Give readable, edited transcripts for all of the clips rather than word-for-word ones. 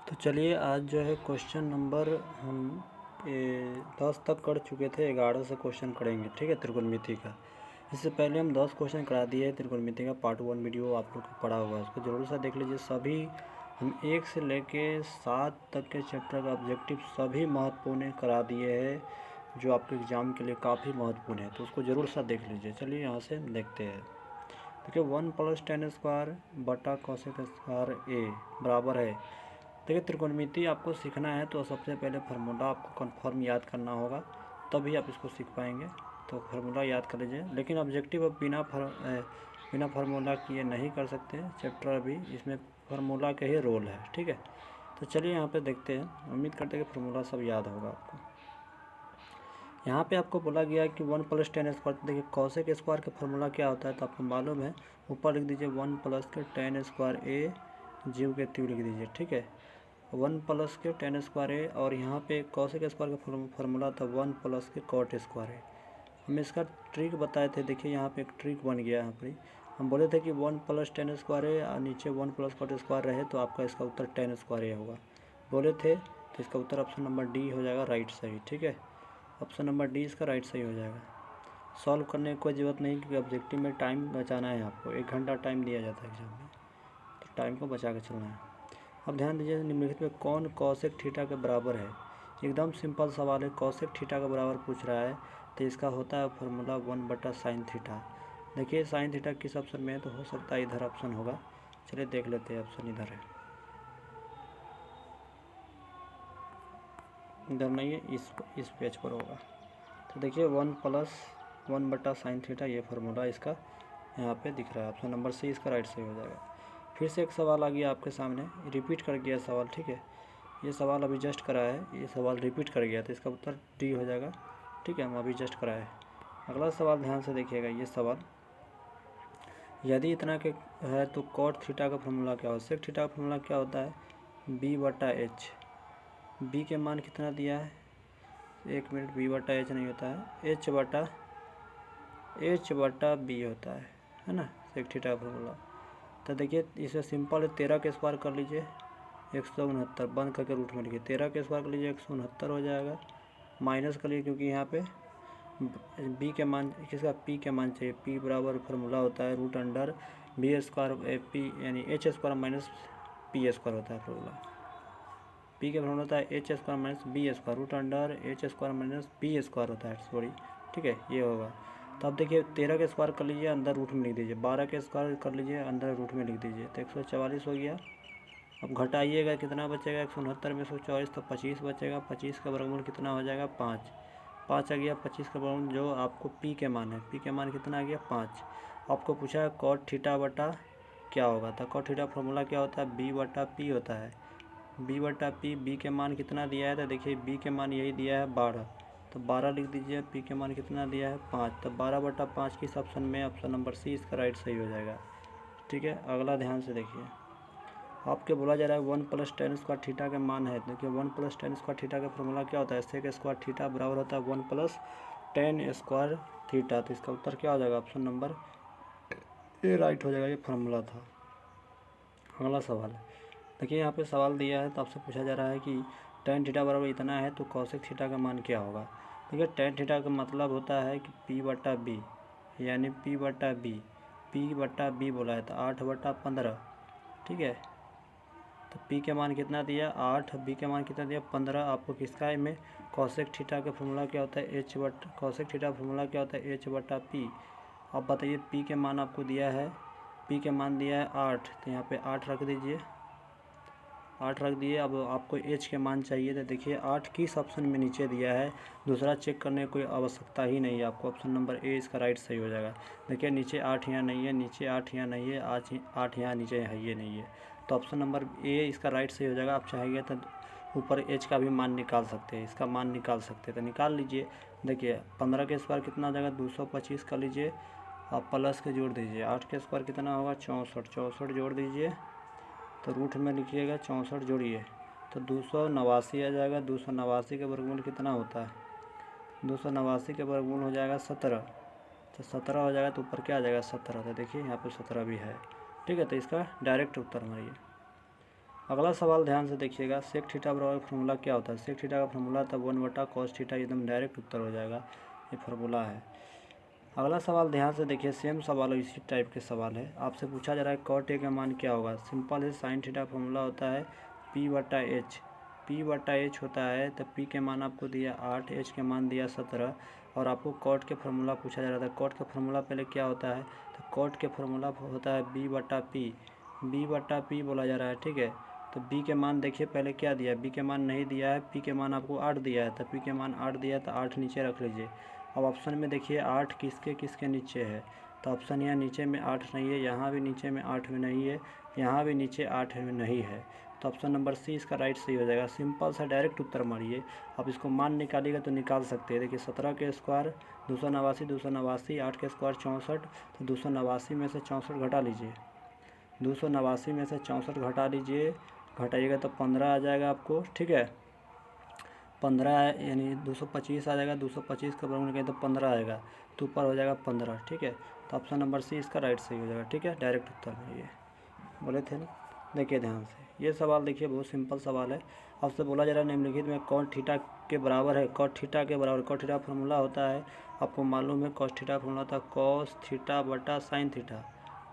तो चलिए आज जो है क्वेश्चन नंबर हम 10 तक कर चुके थे, 11 से क्वेश्चन करेंगे। ठीक है, त्रिकोणमिति का। इससे पहले हम 10 क्वेश्चन करा दिए हैं त्रिकोणमिति का। पार्ट 1 वीडियो आप लोग को पढ़ा हुआ है, उसको जरूर से देख लीजिए। सभी हम 1 से लेके 7 तक के चैप्टर का ऑब्जेक्टिव सभी महत्वपूर्ण करा दिए हैं, जो आपके एग्ज़ाम के लिए काफ़ी महत्वपूर्ण है, तो उसको ज़रूर सा देख लीजिए। चलिए यहाँ से देखते हैं। देखिए 1 + tan स्क्वायर बटा कोसेक स्क्वायर ए बराबर है। देखिए त्रिकोणमिति आपको सीखना है तो सबसे पहले फार्मूला आपको कन्फर्म याद करना होगा, तभी आप इसको सीख पाएंगे। तो फार्मूला याद कर लीजिए, लेकिन ऑब्जेक्टिव अब बिना फार्मूला किए नहीं कर सकते। चैप्टर अभी इसमें फार्मूला का ही रोल है। ठीक है, तो चलिए यहाँ पे देखते हैं। उम्मीद करते हैं कि फार्मूला सब याद होगा आपको। यहाँ पे आपको बोला गया कि 1 + tan स्क्वायर। देखिए कोसेक स्क्वायर का फार्मूला क्या होता है तो आपको मालूम है। ऊपर लिख दीजिए 1 + tan स्क्वायर ए, जीव के तीव लिख दीजिए। ठीक है, 1 + tan स्क्वायर ए, और यहाँ पे कोसेक स्क्वायर का फार्मूला था 1 + cot स्क्वायर ए। हम इसका ट्रिक बताए थे। देखिए यहाँ पे एक ट्रिक बन गया। यहाँ पर हम बोले थे कि 1 + tan स्क्वायर ए और नीचे 1 + cot स्क्वायर रहे तो आपका इसका उत्तर tan स्क्वायर ए होगा, बोले थे। तो इसका उत्तर ऑप्शन नंबर डी हो जाएगा, राइट सही। ठीक है, ऑप्शन नंबर डी इसका राइट सही हो जाएगा। सॉल्व करने की कोई ज़रूरत नहीं, क्योंकि ऑब्जेक्टिव में टाइम बचाना है आपको। 1 घंटा टाइम दिया जाता है एग्जाम में, तो टाइम को बचा के चलना है। अब ध्यान दीजिए, निम्नलिखित में कौन कोसेक थीटा के बराबर है। एकदम सिंपल सवाल है। कोसेक थीटा के बराबर पूछ रहा है तो इसका होता है फार्मूला 1/sin थीटा। देखिए साइन थीटा किस ऑप्शन में है, तो हो सकता है इधर ऑप्शन होगा। चलिए देख लेते हैं, ऑप्शन इधर है। इधर नहीं है, इस पेज पर होगा। तो देखिए 1/sin थीटा, ये फार्मूला इसका यहाँ पे दिख रहा है। ऑप्शन नंबर सी इसका राइट सही हो जाएगा। फिर से एक सवाल आ गया आपके सामने, रिपीट कर गया सवाल। ठीक है, ये सवाल अभी जस्ट करा है, ये सवाल रिपीट कर गया, तो इसका उत्तर डी हो जाएगा। ठीक है, हम अभी जस्ट कराए। अगला सवाल ध्यान से देखिएगा। ये सवाल, यदि इतना के है तो cot थीटा का फार्मूला क्या होता है। sec थीटा का फार्मूला क्या होता है, b/h। b के मान कितना दिया है, 1 मिनट। b/h नहीं होता है, h/b होता है ना, sec थीटा का फार्मूला। तो देखिए इसे सिंपल है, 13 के स्क्वायर कर लीजिए 169, बंद करके रूट में लिखिए। 13 के स्क्वायर कर लीजिए 169 हो जाएगा। माइनस कर लीजिए, क्योंकि यहाँ पे बी के मान किसका, पी के मान चाहिए। पी बराबर फार्मूला होता है √(b²) पी, यानी h² - p² होता है फार्मूला। पी के फार्मूला होता है h² - b² √(h² - p² होता है, सॉरी। ठीक है, ये होगा। तो अब देखिए 13 के स्क्वायर कर लीजिए, अंदर रूट में लिख दीजिए। 12 के स्क्वायर कर लीजिए, अंदर रूट में लिख दीजिए। तो 144 हो गया। अब घटाइएगा, कितना बचेगा, 169 में 144 तो 25 बचेगा। 25 का वर्गमूल कितना हो जाएगा, 5 आ गया। 25 का वर्गमूल जो आपको पी के मान है, पी के मान कितना आ गया, 5। आपको पूछा है cot थीटा बटा क्या होगा, तो cot थीटा फार्मूला क्या होता है, b/p होता है। b/p, बी के मान कितना दिया है, तो देखिए बी के मान यही दिया है 12, तो 12 लिख दीजिए। पी के मान कितना दिया है, 5, तो 12/5 किस ऑप्शन में, ऑप्शन नंबर सी इसका राइट सही हो जाएगा। ठीक है, अगला ध्यान से देखिए। आपके बोला जा रहा है 1 + tan स्क्वायर थीटा के मान है। देखिए 1 + tan स्क्वायर थीटा का फार्मूला क्या होता है, sec स्क्वायर थीटा बराबर होता है 1 + tan स्क्वायर थीटा। तो इसका उत्तर क्या हो जाएगा, ऑप्शन नंबर ए राइट हो जाएगा, ये फार्मूला था। अगला सवाल है, देखिए यहाँ पे सवाल दिया है, तो आपसे पूछा जा रहा है कि tan थीटा बराबर इतना है तो कोसेक थीटा का मान क्या होगा। देखिए tan थीटा का मतलब होता है कि p/b, यानी p/b बोला है तो 8/15। ठीक है, तो p के मान कितना दिया, 8, b के मान कितना दिया, 15। आपको किसका है में कोसेक थीटा का फार्मूला क्या होता है, कोसेक थीटा फार्मूला क्या होता है, h/p। अब बताइए p के मान आपको दिया है, p के मान दिया है 8, तो यहाँ पे 8 रख दीजिए, 8 रख दिए। अब आपको h के मान चाहिए, तो देखिए 8 किस ऑप्शन में नीचे दिया है, दूसरा चेक करने की कोई आवश्यकता ही नहीं है आपको। ऑप्शन नंबर ए इसका राइट सही हो जाएगा। देखिए नीचे 8 यहाँ नहीं है, नीचे 8 यहाँ नहीं है, 8 यहाँ नीचे है, ये नहीं है, तो ऑप्शन नंबर ए इसका राइट सही हो जाएगा। आप चाहेंगे तो ऊपर h का भी मान निकाल सकते हैं, इसका मान निकाल सकते हैं, तो निकाल लीजिए। देखिए 15 के स्क्वायर कितना हो जाएगा, 225 कर लीजिए, आप प्लस के जोड़ दीजिए। 8 के स्क्वायर कितना होगा, 64 जोड़ दीजिए, तो रूट में लिखिएगा 64 जोड़िए तो 289 आ जाएगा। 289 के वर्गमूल कितना होता है, 289 के वर्गमूल हो जाएगा 17, तो 17 हो जाएगा, तो ऊपर क्या आ जाएगा, 17। तो देखिए यहाँ पर 17 भी है। ठीक है, तो इसका डायरेक्ट उत्तर मारिए। अगला सवाल ध्यान से देखिएगा, सेक थीटा बराबर फार्मूला क्या होता है। सेक थीटा का फार्मूला था 1/cos थीटा, एकदम डायरेक्ट उत्तर हो जाएगा, ये फार्मूला है। अगला सवाल ध्यान से देखिए, सेम सवाल है, इसी टाइप के सवाल है। आपसे पूछा जा रहा है कॉट ए का मान क्या होगा। सिंपल है, साइन थीटा फार्मूला होता है P/H। P/H होता है, तो P के मान आपको दिया 8, H के मान दिया 17, और आपको कॉट के फार्मूला पूछा जा रहा था। कॉट का फार्मूला पहले क्या होता है, तो कॉट के फार्मूला होता है B/P। B/P बोला जा रहा है, ठीक है। तो B के मान देखिए पहले क्या दिया, B के मान नहीं दिया है, P के मान आपको 8 दिया है, तो P के मान 8 दिया है, तो 8 नीचे रख लीजिए। अब ऑप्शन में देखिए 8 किसके किसके नीचे है, तो ऑप्शन यहाँ नीचे में 8 नहीं है, यहाँ भी नीचे में 8 में नहीं है, यहाँ भी नीचे 8 में नहीं है, तो ऑप्शन नंबर सी इसका राइट सही हो जाएगा। सिंपल सा डायरेक्ट उत्तर मारिए। आप इसको मान निकालिएगा तो निकाल सकते हैं। देखिए 17 के स्क्वायर 289, 289, 8 के स्क्वायर 64, तो 289 में से 64 घटा लीजिए, 289 में से 64 घटा लीजिए, घटाइएगा तो 15 आ जाएगा आपको, ठीक है। 15 यानी 225 आ जाएगा, 225 का वर्गमूल करें तो 15 आएगा, तो ऊपर हो जाएगा 15, ठीक है। तो ऑप्शन नंबर सी इसका राइट सही हो जाएगा, ठीक है। डायरेक्ट उत्तर है, ये बोले थे ना। देखिए ध्यान से, ये सवाल देखिए बहुत सिंपल सवाल है। आपसे बोला जा रहा है निम्नलिखित में कौन थीटा के बराबर है। कॉट थीटा के बराबर, कॉट थीटा फार्मूला होता है, आपको मालूम है कॉस थीटा फार्मूला होता है कॉस थीटा बटा साइन थीटा,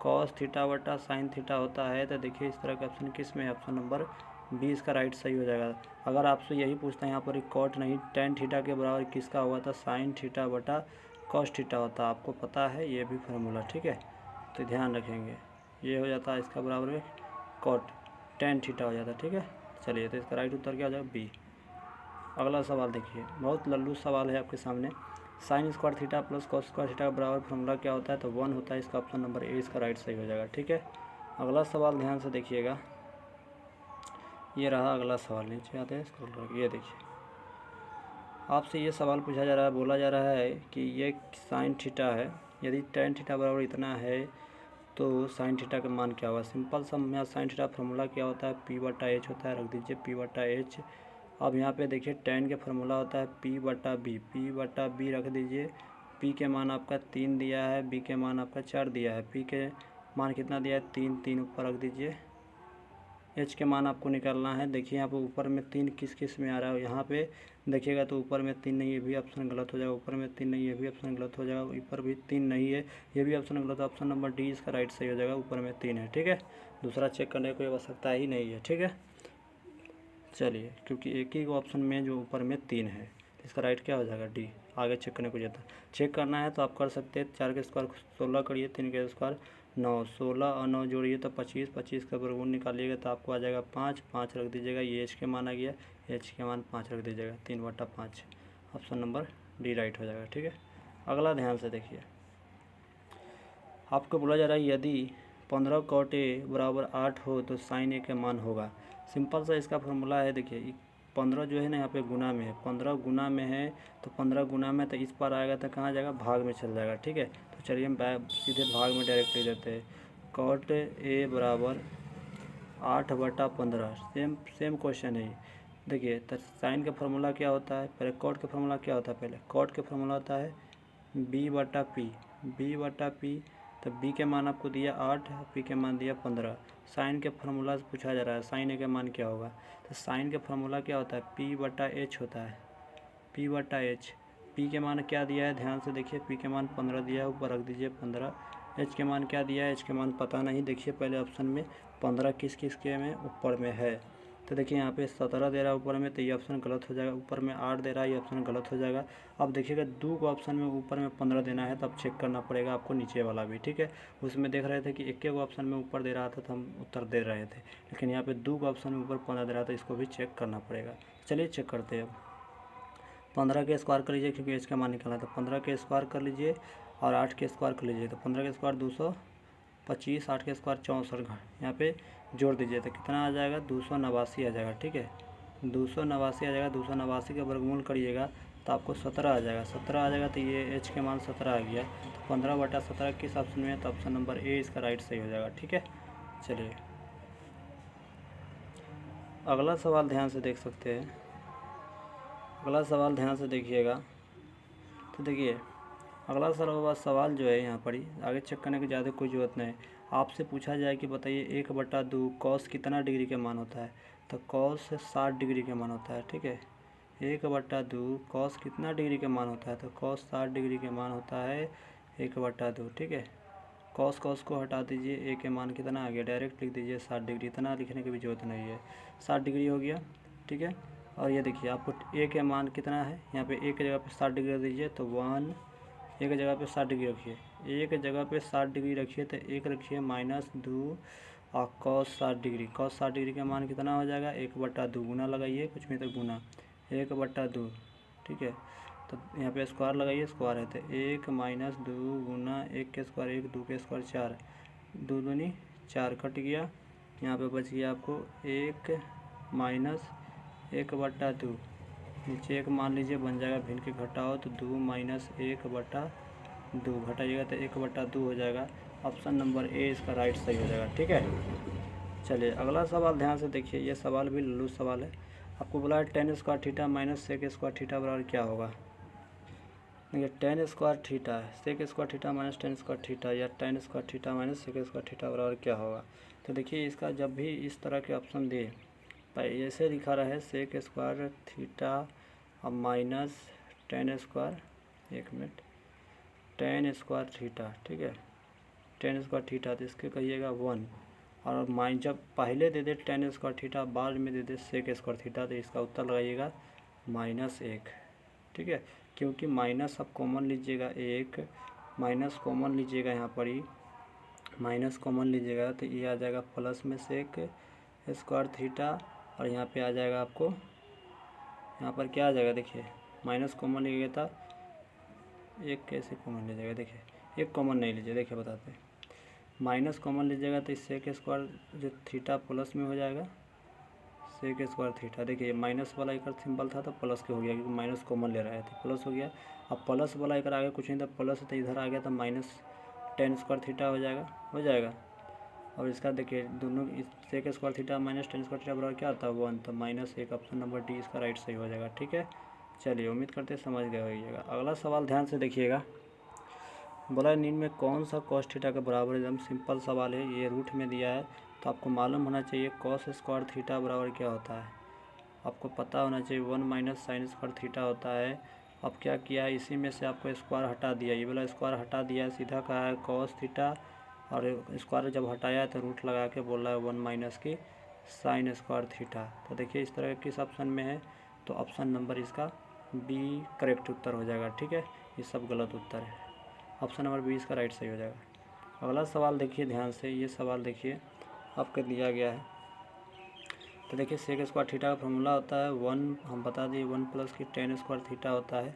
कॉस थीटा बटा साइन थीटा होता है। तो देखिए इस तरह का ऑप्शन किस में है, ऑप्शन नंबर बी इसका राइट सही हो जाएगा। अगर आपसे यही पूछता है यहाँ पर कॉट नहीं, टेन थीटा के बराबर किसका हुआ था, साइन थीटा बटा कॉस थीटा होता, आपको पता है ये भी फार्मूला, ठीक है। तो ध्यान रखेंगे, ये हो जाता है इसका बराबर में कॉट टेन थीटा हो जाता है, ठीक है। चलिए, तो इसका राइट उत्तर क्या हो जाएगा, बी। अगला सवाल देखिए, बहुत लल्लू सवाल है आपके सामने। Sine square theta plus cos square theta का बराबर फार्मूला क्या होता है, तो 1 होता है। इसका ऑप्शन नंबर ए इसका राइट सही हो जाएगा, ठीक है। अगला सवाल ध्यान से देखिएगा, ये रहा अगला सवाल, नीचे आते हैं स्क्रॉल करके, ये देखिए आपसे ये सवाल पूछा जा रहा है, बोला जा रहा है कि ये साइन थीटा है, यदि टेन थीटा बराबर इतना है तो साइन थीटा का मान क्या होगा। सिंपल सा यहाँ साइन थीटा फार्मूला क्या होता है, P/H होता है, रख दीजिए P/H। अब यहाँ पे देखिए टेन के फार्मूला होता है P/B, P/B रख दीजिए। P के मान आपका 3 दिया है, B के मान आपका 4 दिया है, P के मान कितना दिया है, 3, 3 ऊपर रख दीजिए। H के मान आपको निकालना है। देखिए यहाँ पे ऊपर में 3 किस किस में आ रहा है, यहाँ पे देखिएगा तो ऊपर में 3 नहीं, ये भी ऑप्शन गलत हो जाएगा। ऊपर में 3 नहीं, ये भी ऑप्शन गलत हो जाएगा। ऊपर भी 3 नहीं है, ये भी ऑप्शन गलत है। ऑप्शन नंबर डी इसका राइट सही हो जाएगा, ऊपर में 3 है, ठीक है। दूसरा चेक करने की कोई आवश्यकता ही नहीं है, ठीक है। चलिए, क्योंकि एक ही ऑप्शन में जो ऊपर में 3 है, इसका राइट क्या हो जाएगा, डी। आगे चेक करने को जाता है, चेक करना है तो आप कर सकते हैं। 4 के स्क्वायर 16 करिए, 3 के स्क्वायर 9, 16 और 9 जोड़िए तो 25, 25 का वर्गमूल निकालिएगा तो आपको आ जाएगा 5, 5 रख दीजिएगा। ये एच के मान आ गया, एच के मान 5 रख दीजिएगा, 3/5। ऑप्शन नंबर डी राइट हो जाएगा, ठीक है। अगला ध्यान से देखिए, आपको बोला जा रहा है यदि 15 cot A बराबर 8 हो तो साइन ए का मान होगा। सिंपल सा इसका फार्मूला है, देखिए 15 जो है ना यहाँ पे गुना में है, 15 गुना में है, तो 15 गुना में तो इस पर आएगा तो कहाँ जाएगा, भाग में चल जाएगा, ठीक है। तो चलिए हम सीधे भाग में डायरेक्ट ले देते हैं। cot A बराबर 8/15, सेम क्वेश्चन है। देखिए तो साइन का फार्मूला क्या होता है, पहले कॉट का फार्मूला क्या होता है, पहले कॉट का फार्मूला होता है B/P, B/P। तो B के मान आपको दिया 8, P के मान दिया 15। साइन के फार्मूला से पूछा जा रहा है साइन ए का मान क्या होगा, तो साइन का फार्मूला क्या होता है, P/H होता है, P/H। P के मान क्या दिया है, ध्यान से देखिए, P के मान 15 दिया है, ऊपर रख दीजिए 15। H के मान क्या दिया है, H के मान पता नहीं। देखिए पहले ऑप्शन में 15 किस किस के में ऊपर में है, तो देखिए यहाँ पे 17 दे रहा है ऊपर में, तो ये ऑप्शन गलत हो जाएगा। ऊपर में 8 दे रहा है, ये ऑप्शन गलत हो जाएगा। अब देखिएगा 2 को ऑप्शन में ऊपर में 15 देना है, तो अब चेक करना पड़ेगा आपको नीचे वाला भी, ठीक है। उसमें देख रहे थे कि एक एक ऑप्शन में ऊपर दे रहा था तो हम उत्तर दे रहे थे, लेकिन यहाँ पे 2 को ऑप्शन में ऊपर 15 दे रहा था, इसको भी चेक करना पड़ेगा। चलिए चेक करते हैं। अब 15 के स्क्वायर कर लीजिए, क्योंकि एच का मान निकालना था। 15 के स्क्वायर कर लीजिए और 8 के स्क्वायर कर लीजिए, तो 15 के स्क्वायर 225, 8 के स्क्वायर 64, यहाँ पे जोड़ दीजिए तो कितना आ जाएगा, 289 आ जाएगा, ठीक है। 289 आ जाएगा, 289 का वर्गमूल करिएगा तो आपको 17 आ जाएगा, 17 आ जाएगा। तो ये एच के मान 17 आ गया, तो 15/17 किस ऑप्शन में है, तो ऑप्शन नंबर ए इसका राइट सही हो जाएगा, ठीक है। चलिए अगला सवाल ध्यान से देख सकते हैं, अगला सवाल ध्यान से देखिएगा। तो देखिए अगला सवाल जो है यहाँ पर ही, आगे चेक करने की ज़्यादा कोई ज़रूरत नहीं है। आपसे पूछा जाए कि बताइए 1/2 कॉस कितना डिग्री के मान होता है, तो कॉस 60 डिग्री के मान होता है। ठीक है, 1/2 कॉस कितना डिग्री के मान होता है, तो कॉस 60 डिग्री के मान होता है 1/2। ठीक है, कॉस कॉस को हटा दीजिए, ए के मान कितना आ गया, डायरेक्ट लिख दीजिए 60 डिग्री, इतना लिखने की भी जरूरत नहीं है, 60 डिग्री हो गया। ठीक है, और ये देखिए आपको ए के मान कितना है, यहाँ पे ए की जगह पे 60 डिग्री दीजिए, तो 1 एक जगह पे 60 डिग्री रखिए, एक जगह पे 60 डिग्री रखिए, तो एक रखिए -2 और कॉस 60 डिग्री, कॉस 60 डिग्री का मान कितना हो जाएगा 1/2, गुना लगाइए कुछ भी, तो गुना 1/2। ठीक है, तो यहाँ पे स्क्वायर लगाइए, स्क्वायर है तो 1 - 2 गुना 1 के स्क्वायर 1, 2 के स्क्वायर 4, 2 दूनी 4 कट गया, यहाँ पे बच गया आपको 1 - 1/2, नीचे 1 मान लीजिए बन जाएगा, भिन्न के घटाओ तो 2 - 1/2 घटाइएगा तो 1/2 हो जाएगा। ऑप्शन नंबर ए इसका राइट सही हो जाएगा। ठीक है, चलिए अगला सवाल ध्यान से देखिए, ये सवाल भी लल्लू सवाल है। आपको बोला है tan square theta minus sec square theta बराबर क्या होगा। देखिए tan square theta, sec square theta minus tan square theta, या tan square theta minus sec square theta बराबर क्या होगा। तो देखिए इसका जब भी इस तरह के ऑप्शन दिए, ऐसे लिखा रहे सेक स्क्वायर थीटा और माइनस tan स्क्वायर, एक मिनट, tan स्क्वायर थीटा। ठीक है, tan स्क्वायर थीटा, तो इसके कहिएगा 1, और माइन जब पहले दे दे tan स्क्वायर थीटा, बाद में दे दे सेक स्क्वायर थीटा, तो इसका उत्तर लगाइएगा -1। ठीक है, क्योंकि माइनस आप कॉमन लीजिएगा, एक माइनस कॉमन लीजिएगा, यहाँ पर ही माइनस कॉमन लीजिएगा तो ये आ जाएगा प्लस में सेक स्क्वायर थीटा, और यहाँ पे आ जाएगा आपको, यहाँ पर क्या आ जाएगा, देखिए माइनस कॉमन लीजिएगा था, एक कैसे कॉमन लीजिएगा, देखिए एक कॉमन नहीं लीजिए, देखिए बताते हैं, माइनस कॉमन लीजिएगा तो इस सेक स्क्वायर जो थीटा प्लस में हो जाएगा, सेक स्क्वायर थीटा, देखिए माइनस वाला एक सिंबल था तो प्लस के हो गया, क्योंकि माइनस कॉमन ले रहा है तो प्लस हो गया। अब प्लस वाला एक आगे कुछ नहीं था, प्लस तो इधर आ गया तो माइनस tan स्क्वायर थीटा हो जाएगा। और इसका देखिए दोनों sec square theta minus tan square theta बराबर क्या आता है 1, तो -1, ऑप्शन नंबर डी इसका राइट सही हो जाएगा। ठीक है, चलिए उम्मीद करते हैं समझ गए होइएगा। अगला सवाल ध्यान से देखिएगा, बोला निम्न में कौन सा cos थीटा के बराबर, एकदम सिंपल सवाल है, ये रूट में दिया है तो आपको मालूम होना चाहिए cos स्क्वायर थीटा बराबर क्या होता है, आपको पता होना चाहिए 1 - sin स्क्वायर थीटा होता है। अब क्या किया, इसी में से आपको स्क्वायर हटा दिया, ये वाला स्क्वायर हटा दिया, सीधा कहा है cos थीटा, और स्क्वायर जब हटाया तो रूट लगा के बोल रहा है 1 - की sin स्क्वायर थीटा। तो देखिए इस तरह किस ऑप्शन में है, तो ऑप्शन नंबर इसका बी करेक्ट उत्तर हो जाएगा। ठीक है, ये सब गलत उत्तर है, ऑप्शन नंबर बी इसका राइट सही हो जाएगा। अगला सवाल देखिए ध्यान से, ये सवाल देखिए आपको दिया गया है, तो देखिए सेक स्क्वायर थीटा का फॉर्मूला होता है 1, हम बता दिए 1 प्लस की tan स्क्वायर थीटा होता है,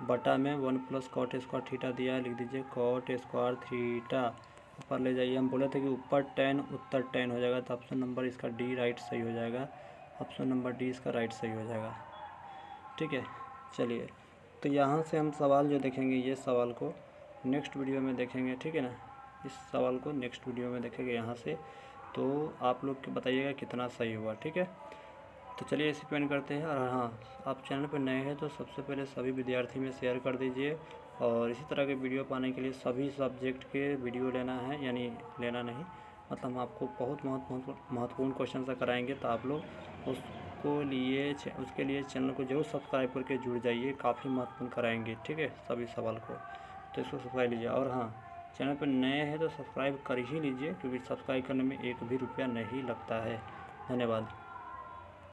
बटा में 1 प्लस कॉट स्क्वायर थीटा दिया है, लिख दीजिए कॉट स्क्वायर थीटा, ऊपर ले जाइए, हम बोले थे कि ऊपर tan उत्तर tan हो जाएगा, तो ऑप्शन नंबर इसका डी राइट सही हो जाएगा, ऑप्शन नंबर डी इसका राइट सही हो जाएगा। ठीक है, चलिए तो यहाँ से हम सवाल जो देखेंगे, ये सवाल को नेक्स्ट वीडियो में देखेंगे। ठीक है ना, इस सवाल को नेक्स्ट वीडियो में देखेंगे यहाँ से, तो आप लोग के बताइएगा कितना सही हुआ। ठीक है, तो चलिए इसी पेन करते हैं। और हाँ, आप चैनल पर नए हैं तो सबसे पहले सभी विद्यार्थी में शेयर कर दीजिए, और इसी तरह के वीडियो पाने के लिए सभी सब्जेक्ट के वीडियो लेना है, यानी लेना नहीं मतलब हम आपको बहुत महत्वपूर्ण क्वेश्चन से कराएंगे, तो आप लोग उसके लिए चैनल को जरूर सब्सक्राइब करके जुड़ जाइए, काफ़ी महत्वपूर्ण कराएंगे। ठीक है, सभी सवाल को, तो इसको सब्सक्राइब लीजिए। और हाँ, चैनल पर नए हैं तो सब्सक्राइब कर ही लीजिए, क्योंकि सब्सक्राइब करने में 1 भी रुपया नहीं लगता है। धन्यवाद।